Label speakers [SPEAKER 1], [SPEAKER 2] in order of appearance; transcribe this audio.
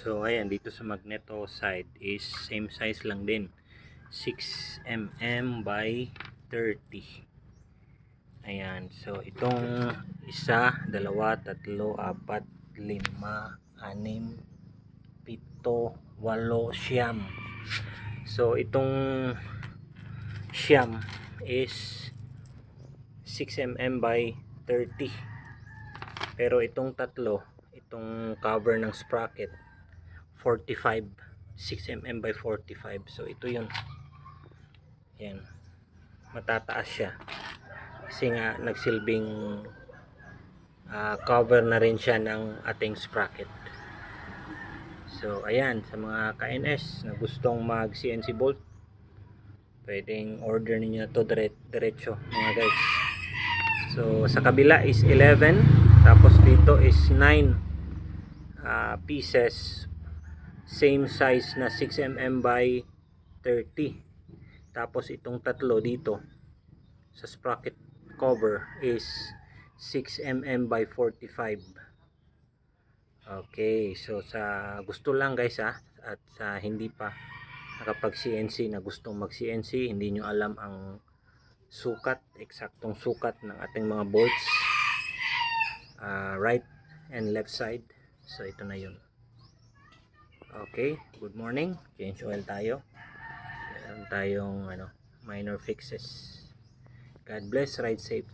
[SPEAKER 1] So ayan, dito sa magneto side is same size lang din, 6 mm by 30. Ayan, so itong isa, dalawa, tatlo, apat, lima, anim, pito, walo, siyam. So itong siyam is 6 mm by 30. Pero itong tatlo, itong cover ng sprocket 45, 6 mm by 45. So ito yun. Yan. Matataas siya. Kasi nga nagsilbing cover na rin siya ng ating sprocket. So ayan, sa mga KNS na gustong mag CNC bolt, pwedeng order niyo to diretso mga guys. So sa kabila is 11, tapos dito is 9 pieces, same size na 6 mm by 30. Tapos itong tatlo dito sa sprocket cover is 6 mm by 45. Okay, so sa gusto lang guys at sa hindi pa nakapag CNC na gustong mag CNC, hindi nyo alam ang sukat, eksaktong sukat ng ating mga bolts, right and left side. So ito na yun. Okay, good morning. Change oil tayo. Meron tayong minor fixes. God bless, ride safe.